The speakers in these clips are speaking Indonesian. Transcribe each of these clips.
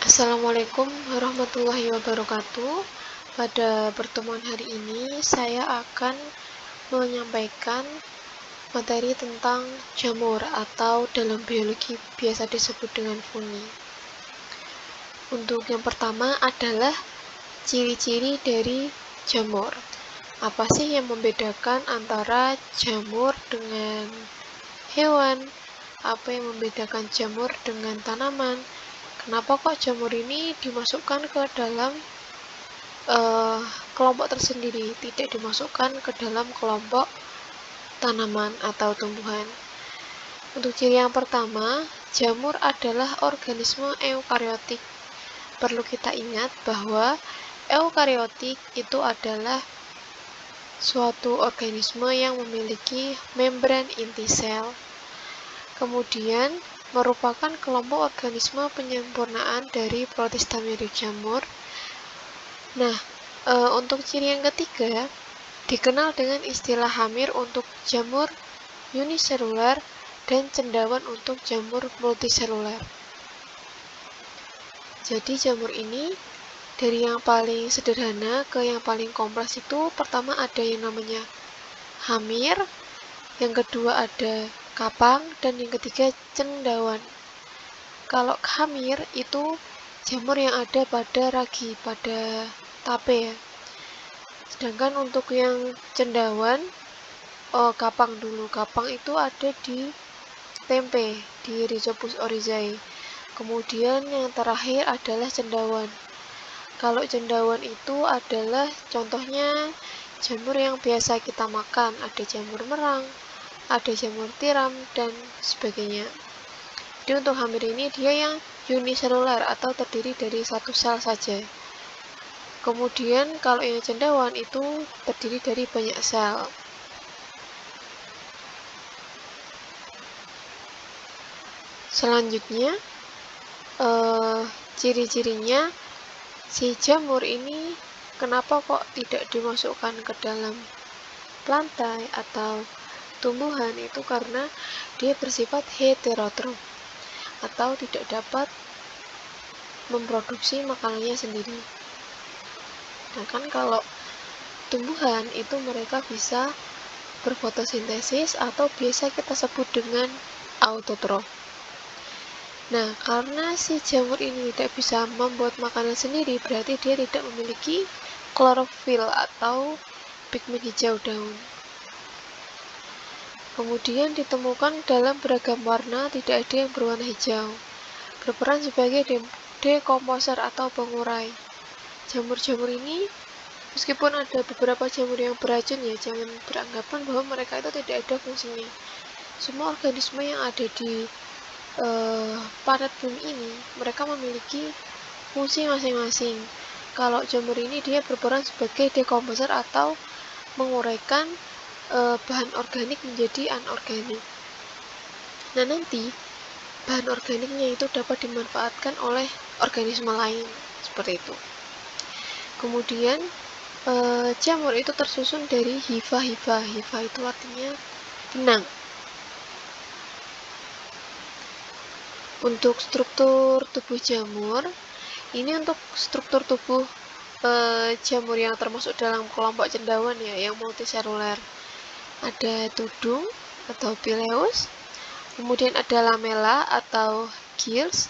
Assalamualaikum warahmatullahi wabarakatuh. Pada pertemuan hari ini, saya akan menyampaikan materi tentang jamur atau dalam biologi biasa disebut dengan fungi. Untuk yang pertama adalah ciri-ciri dari jamur. Apa sih yang membedakan antara jamur dengan hewan? Apa yang membedakan jamur dengan tanaman? Kenapa kok jamur ini dimasukkan ke dalam kelompok tersendiri, tidak dimasukkan ke dalam kelompok tanaman atau tumbuhan? Untuk ciri yang pertama, jamur adalah organisme eukariotik. Perlu kita ingat bahwa eukariotik itu adalah suatu organisme yang memiliki membran inti sel. Kemudian merupakan kelompok organisme penyempurnaan dari protista mirip jamur. Nah, untuk ciri yang ketiga, dikenal dengan istilah hamir untuk jamur uniseluler dan cendawan untuk jamur multiseluler. Jadi jamur ini dari yang paling sederhana ke yang paling kompleks itu pertama ada yang namanya hamir, yang kedua ada kapang, dan yang ketiga cendawan. Kalau hamir itu jamur yang ada pada ragi, pada tape ya. Sedangkan untuk yang cendawan, kapang dulu. Kapang itu ada di tempe, di Rhizopus oryzae. Kemudian yang terakhir adalah cendawan. Kalau cendawan itu adalah contohnya jamur yang biasa kita makan, ada jamur merang, ada jamur tiram, dan sebagainya. Jadi untuk hamir ini dia yang uniseluler atau terdiri dari satu sel saja. Kemudian kalau yang cendawan itu terdiri dari banyak sel. Selanjutnya, ciri-cirinya si jamur ini kenapa kok tidak dimasukkan ke dalam plantae atau tumbuhan, itu karena dia bersifat heterotrof atau tidak dapat memproduksi makanannya sendiri. Nah kan kalau tumbuhan itu mereka bisa berfotosintesis atau biasa kita sebut dengan autotrof. Nah, karena si jamur ini tidak bisa membuat makanan sendiri, berarti dia tidak memiliki klorofil atau pigmen hijau daun. Kemudian ditemukan dalam beragam warna, tidak ada yang berwarna hijau. Berperan sebagai dekomposer atau pengurai. Jamur-jamur ini, meskipun ada beberapa jamur yang beracun ya, jangan beranggapan bahwa mereka itu tidak ada fungsinya. Semua organisme yang ada di planet bumi ini, mereka memiliki fungsi masing-masing. Kalau jamur ini dia berperan sebagai dekomposer atau menguraikan bahan organik menjadi anorganik. Nah nanti bahan organiknya itu dapat dimanfaatkan oleh organisme lain, seperti itu. Kemudian jamur itu tersusun dari hifa-hifa. Hifa itu artinya benang. Untuk struktur tubuh jamur, ini untuk struktur tubuh jamur yang termasuk dalam kelompok cendawan ya, yang multiseluler. Ada tudung atau pileus, kemudian ada lamela atau gills.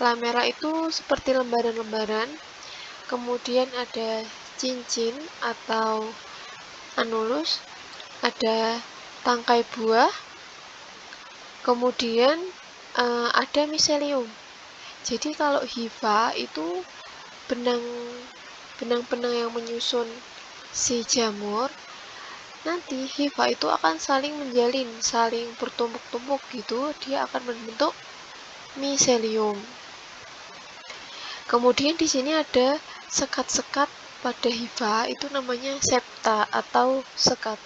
Lamela itu seperti lembaran-lembaran. Kemudian ada cincin atau anulus, ada tangkai buah, kemudian ada miselium. Jadi kalau hifa itu benang-benang yang menyusun si jamur, nanti hifa itu akan saling menjalin, saling bertumpuk-tumpuk gitu, dia akan membentuk miselium. Kemudian di sini ada sekat-sekat pada hifa, itu namanya septa atau sekat.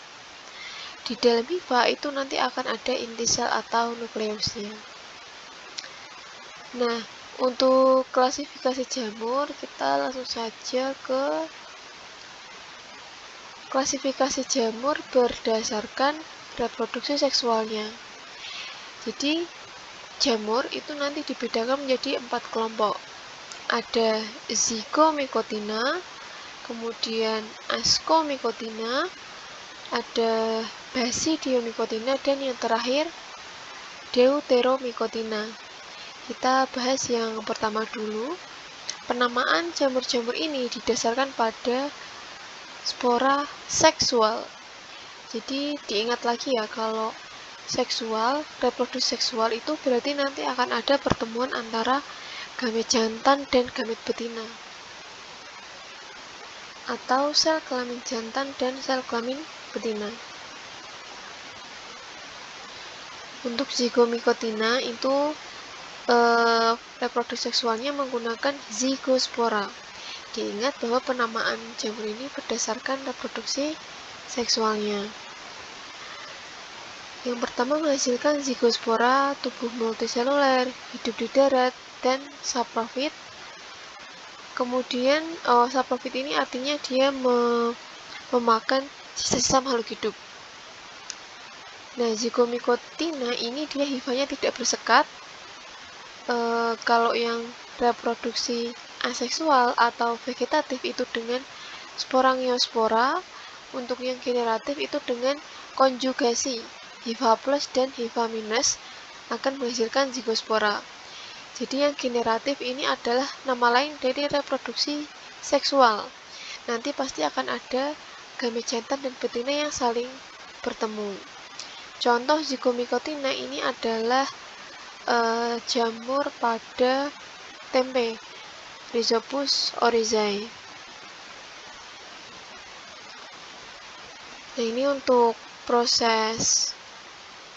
Di dalam hifa itu nanti akan ada inti sel atau nukleusnya. Nah, untuk klasifikasi jamur, kita langsung saja ke klasifikasi jamur berdasarkan reproduksi seksualnya. Jadi, jamur itu nanti dibedakan menjadi 4 kelompok. ada zigomycotina, kemudian ascomycotina, ada basidiomycotina, dan yang terakhir deuteromycotina. Kita bahas yang pertama dulu. Penamaan jamur-jamur ini didasarkan pada spora seksual. Jadi diingat lagi ya, kalau seksual, reproduksi seksual itu berarti nanti akan ada pertemuan antara gamet jantan dan gamet betina, atau sel kelamin jantan dan sel kelamin betina. Untuk zigomycotina itu reproduksi seksualnya menggunakan zigospora. Diingat bahwa penamaan jamur ini berdasarkan reproduksi seksualnya. Yang pertama menghasilkan zigospora, tubuh multiseluler, hidup di darat, dan saprofit. Kemudian saprofit ini artinya dia memakan sisa-sisa makhluk hidup. Nah, zigomycotina ini dia hifanya tidak bersekat. Kalau yang reproduksi aseksual atau vegetatif itu dengan sporangiospora, untuk yang generatif itu dengan konjugasi hifa plus dan hifa minus akan menghasilkan zigospora. Jadi yang generatif ini adalah nama lain dari reproduksi seksual. Nanti pasti akan ada gamet jantan dan betina yang saling bertemu. Contoh zigomycotina ini adalah jamur pada tempe, Rhizopus oryzae. Nah, ini untuk proses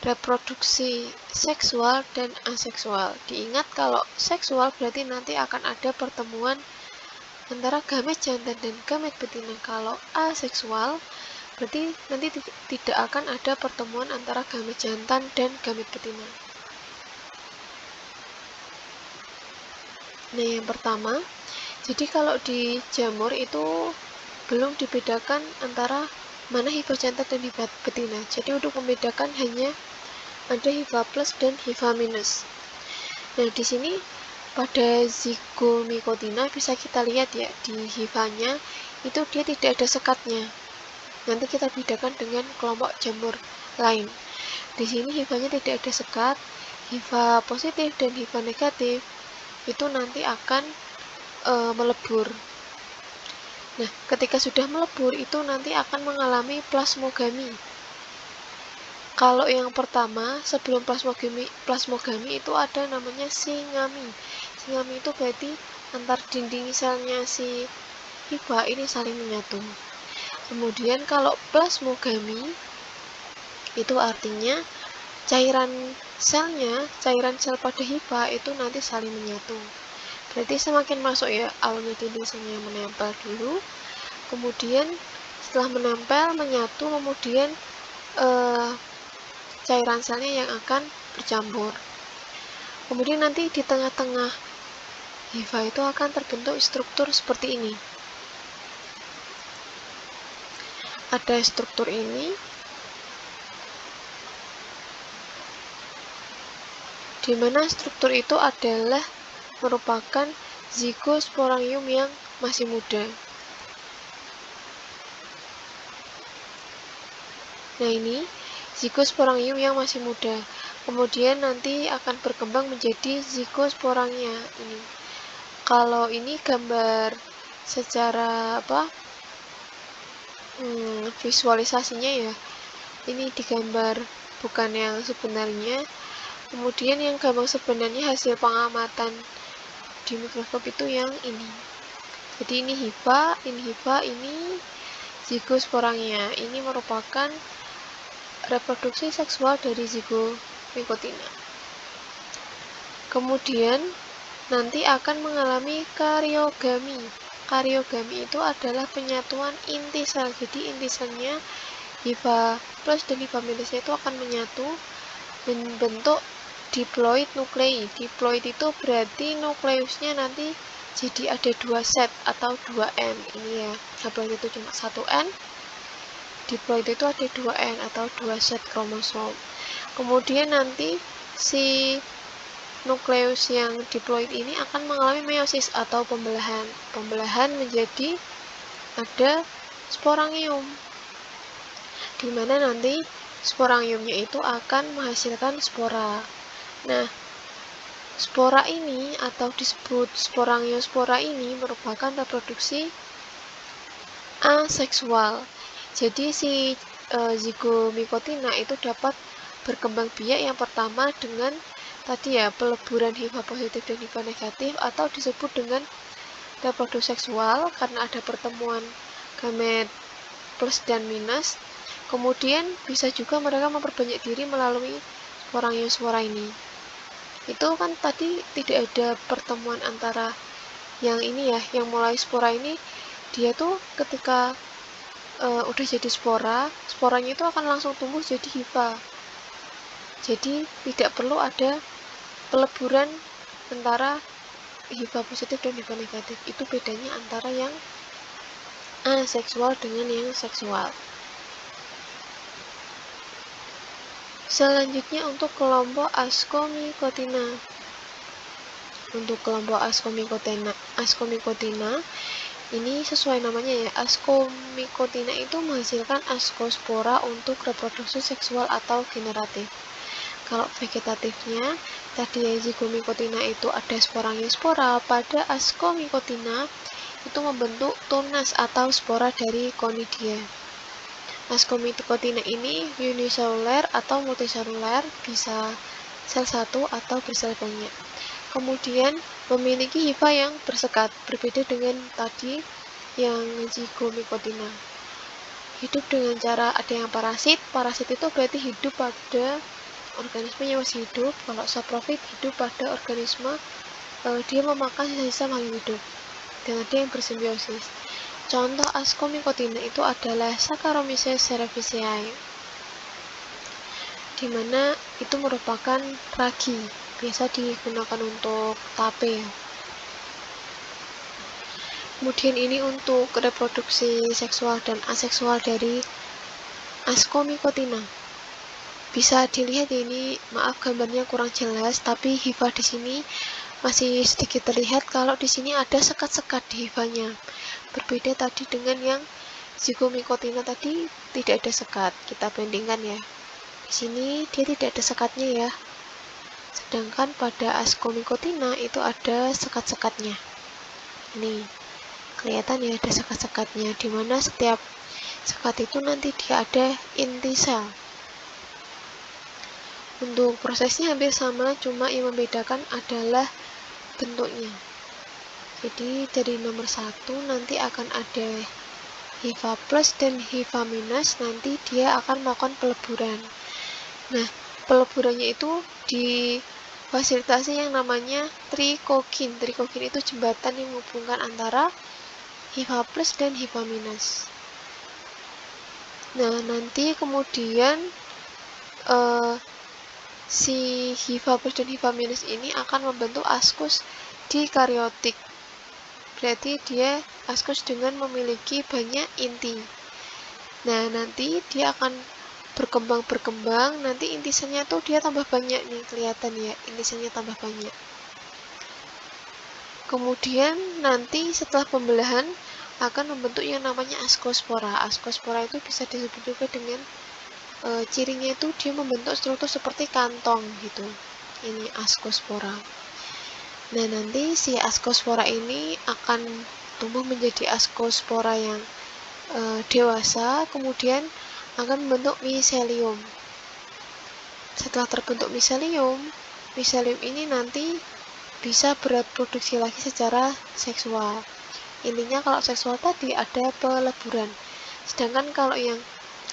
reproduksi seksual dan aseksual. Diingat kalau seksual berarti nanti akan ada pertemuan antara gamet jantan dan gamet betina. Kalau aseksual berarti nanti tidak akan ada pertemuan antara gamet jantan dan gamet betina. Nah, yang pertama, jadi kalau di jamur itu belum dibedakan antara mana hifa jantan dan hifa betina. Jadi untuk membedakan hanya ada hifa plus dan hifa minus. Nah, di sini pada zigomycotina bisa kita lihat ya, di hifanya itu dia tidak ada sekatnya. Nanti kita bedakan dengan kelompok jamur lain. Di sini hifanya tidak ada sekat, hifa positif dan hifa negatif itu nanti akan melebur. Nah, ketika sudah melebur itu nanti akan mengalami plasmogami. Kalau yang pertama, sebelum plasmogami itu ada namanya singami. Singami itu berarti antar dinding selnya si hifa ini saling menyatu. Kemudian kalau plasmogami itu artinya cairan selnya, cairan sel pada hifa itu nanti saling menyatu. Berarti semakin masuk ya, awalnya dinding selnya menempel dulu, kemudian setelah menempel, menyatu, kemudian cairan selnya yang akan bercampur. Kemudian nanti di tengah-tengah hifa itu akan terbentuk struktur seperti ini. Ada struktur ini, di mana struktur itu adalah merupakan zigosporangium yang masih muda. Nah, ini zigosporangium yang masih muda. Kemudian nanti akan berkembang menjadi zigosporangia ini. Kalau ini gambar secara visualisasinya ya, ini digambar bukan yang sebenarnya. Kemudian yang gambar sebenarnya hasil pengamatan di mikroskop itu yang ini. Jadi ini hifa, ini zigosporangia. Ini merupakan reproduksi seksual dari zigomycotina. Kemudian nanti akan mengalami karyogami. Karyogami itu adalah penyatuan inti sel. Jadi inti selnya hifa plus dan hifa minusnya itu akan menyatu membentuk diploid nuklei. Diploid itu berarti nukleusnya nanti jadi ada 2 set atau 2 N. Ini ya, haploid itu cuma 1 N. Diploid itu ada 2 N atau 2 set kromosom. Kemudian nanti si nukleus yang diploid ini akan mengalami meiosis atau pembelahan. Pembelahan menjadi ada sporangium, di mana nanti sporangiumnya itu akan menghasilkan spora. Nah, spora ini atau disebut sporangiospora ini merupakan reproduksi aseksual. Jadi si zigomycotina itu dapat berkembang biak yang pertama dengan tadi ya peleburan HIV positif dan HIV negatif, atau disebut dengan reproduksi seksual karena ada pertemuan gamet plus dan minus. Kemudian bisa juga mereka memperbanyak diri melalui sporangiospora ini. Itu kan tadi tidak ada pertemuan antara yang ini ya, yang mulai spora ini dia tuh ketika udah jadi spora, sporanya itu akan langsung tumbuh jadi hifa. Jadi tidak perlu ada peleburan antara HIV positif dan HIV negatif. Itu bedanya antara yang aseksual dengan yang seksual. Selanjutnya untuk kelompok Ascomycotina. Untuk kelompok Ascomycotina ini sesuai namanya ya, Ascomycotina itu menghasilkan ascospora untuk reproduksi seksual atau generatif. Kalau vegetatifnya, tadi ya zigomycotina itu ada sporangiospora, pada Ascomycotina itu membentuk tunas atau spora dari conidia. Ascomycotina ini uniseluler atau multiseluler, bisa sel satu atau bersel banyak. Kemudian memiliki hifa yang bersekat, berbeda dengan tadi yang zigomycotina. Hidup dengan cara ada yang parasit. Parasit itu berarti hidup pada organisme yang masih hidup. Kalau saprofit hidup pada organisme dia memakan sisa-sisa makhluk hidup. Dan ada yang bersimbiosis. Contoh Ascomycotina itu adalah Saccharomyces cerevisiae, di mana itu merupakan ragi, biasa digunakan untuk tape. Kemudian ini untuk reproduksi seksual dan aseksual dari Ascomycotina. Bisa dilihat ya, ini maaf gambarnya kurang jelas, tapi hifa di sini masih sedikit terlihat. Kalau di sini ada sekat-sekat di hifanya. Berbeda tadi dengan yang zigomycotina tadi tidak ada sekat. Kita bandingkan ya. Di sini dia tidak ada sekatnya ya. Sedangkan pada Ascomycotina itu ada sekat-sekatnya. Ini kelihatan ya ada sekat-sekatnya, di mana setiap sekat itu nanti dia ada inti sel. Untuk prosesnya hampir sama, cuma yang membedakan adalah bentuknya. Jadi dari nomor 1 nanti akan ada HIV plus dan HIV minus, nanti dia akan melakukan peleburan. Nah, peleburannya itu difasilitasi yang namanya trikogin. Trikogin itu jembatan yang menghubungkan antara HIV plus dan HIV minus. Nah, nanti kemudian si HIV plus dan HIV minus ini akan membentuk askus dikaryotik. Berarti dia askus dengan memiliki banyak inti. Nah, nanti dia akan berkembang, nanti inti selnya tuh dia tambah banyak nih, kelihatan ya, inti selnya tambah banyak. Kemudian nanti setelah pembelahan akan membentuk yang namanya ascospora. Ascospora itu bisa disebut juga dengan cirinya itu dia membentuk struktur seperti kantong gitu. Ini ascospora. Nah, nanti si ascospora ini akan tumbuh menjadi ascospora yang dewasa, kemudian akan membentuk miselium. Setelah terbentuk miselium ini nanti bisa bereproduksi lagi secara seksual. Intinya kalau seksual tadi ada peleburan. Sedangkan kalau yang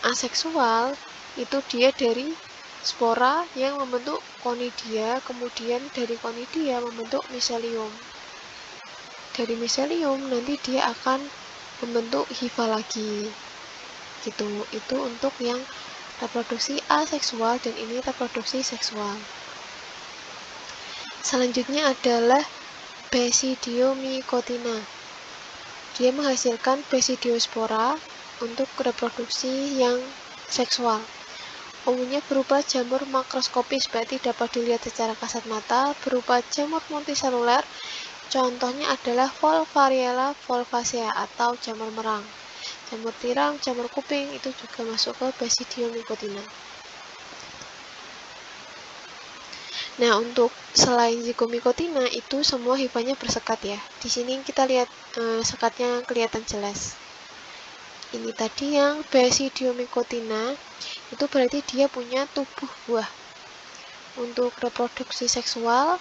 aseksual itu dia dari spora yang membentuk conidia, kemudian dari conidia membentuk miselium. Dari miselium nanti dia akan membentuk hifa lagi. Gitu. Itu untuk yang reproduksi aseksual dan ini reproduksi seksual. Selanjutnya adalah Basidiomycotina. Dia menghasilkan basidiospora untuk reproduksi yang seksual. umumnya berupa jamur makroskopis, berarti dapat dilihat secara kasat mata, berupa jamur multiseluler. Contohnya adalah Volvariella volvacea atau jamur merang. Jamur tiram, jamur kuping itu juga masuk ke Basidium nicotina. Nah, untuk selain Zygomycotina itu semua hifanya bersekat ya. Di sini kita lihat sekatnya kelihatan jelas. Ini tadi yang Basidium nicotina itu berarti dia punya tubuh buah. Untuk reproduksi seksual,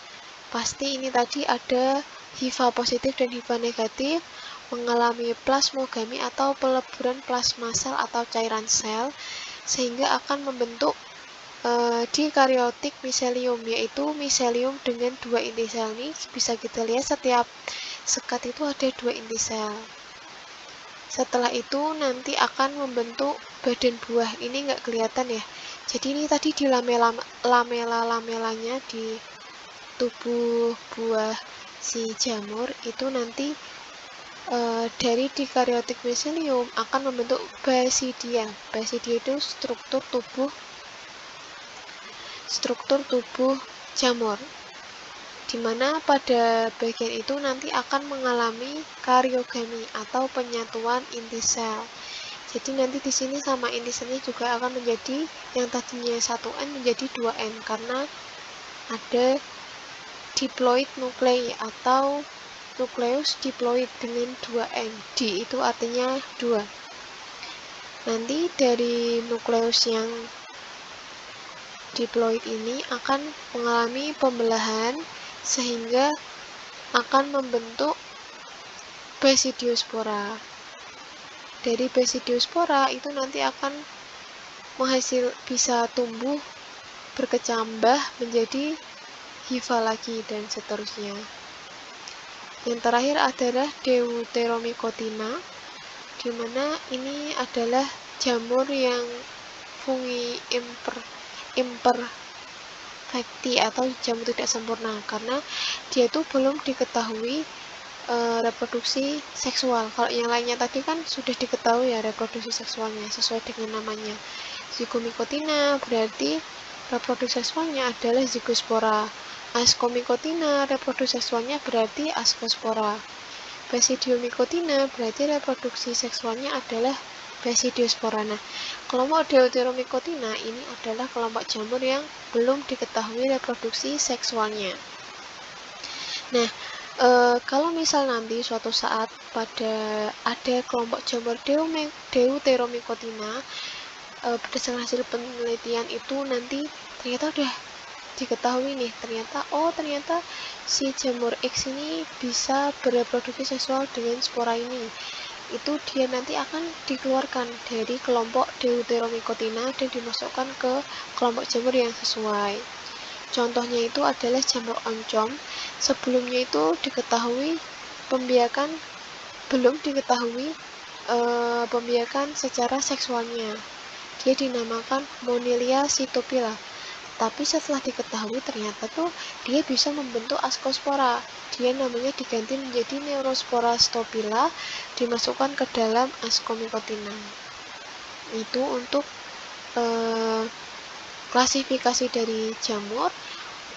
pasti ini tadi ada hifa positif dan hifa negatif, mengalami plasmogami atau peleburan plasma sel atau cairan sel, sehingga akan membentuk dikaryotik miselium, yaitu miselium dengan 2 inti sel. Ini bisa kita lihat setiap sekat itu ada 2 inti sel. Setelah itu nanti akan membentuk badan buah. Ini nggak kelihatan ya. Jadi ini tadi di lamela-lamelanya di tubuh buah si jamur itu nanti dari dikaryotik miselium akan membentuk basidia. Basidia itu struktur tubuh jamur, dimana pada bagian itu nanti akan mengalami karyogami atau penyatuan inti sel. Jadi nanti di sini sama inti selnya juga akan menjadi yang tadinya 1N menjadi 2N karena ada diploid nuklei atau nukleus diploid dengan 2N. D itu artinya 2. Nanti dari nukleus yang diploid ini akan mengalami pembelahan sehingga akan membentuk basidiospora. Dari basidiospora itu nanti akan bisa tumbuh berkecambah menjadi hifa lagi dan seterusnya. Yang terakhir adalah Deuteromycotina, di mana ini adalah jamur yang fungi imperfecti atau jamur tidak sempurna karena dia itu belum diketahui reproduksi seksual. Kalau yang lainnya tadi kan sudah diketahui ya reproduksi seksualnya sesuai dengan namanya. Zygomycotina berarti reproduksi seksualnya adalah zygospora. Ascomycotina reproduksi seksualnya berarti ascospora. Basidiomycotina berarti reproduksi seksualnya adalah basidiospora. Nah, kelompok Deuteromycotina ini adalah kelompok jamur yang belum diketahui reproduksi seksualnya. Nah, kalau misal nanti suatu saat ada kelompok jamur Deuteromycotina, berdasarkan hasil penelitian itu nanti ternyata udah diketahui nih, ternyata si jamur X ini bisa bereproduksi seksual dengan spora ini. Itu dia nanti akan dikeluarkan dari kelompok Deuteromycotina dan dimasukkan ke kelompok jamur yang sesuai. Contohnya itu adalah jamur oncom. Sebelumnya itu belum diketahui pembiakan secara seksualnya. Dia dinamakan Monilia cytopila. Tapi setelah diketahui ternyata tuh dia bisa membentuk ascospora. Dia namanya diganti menjadi Neurospora stopila, dimasukkan ke dalam Ascomycotina. Itu untuk klasifikasi dari jamur.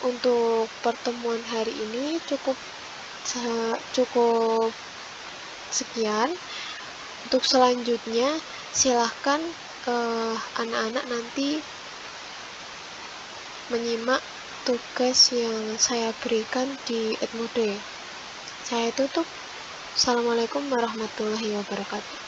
Untuk pertemuan hari ini cukup sekian. Untuk selanjutnya silahkan anak-anak nanti menyimak tugas yang saya berikan di Edmude. Saya tutup. Assalamualaikum warahmatullahi wabarakatuh.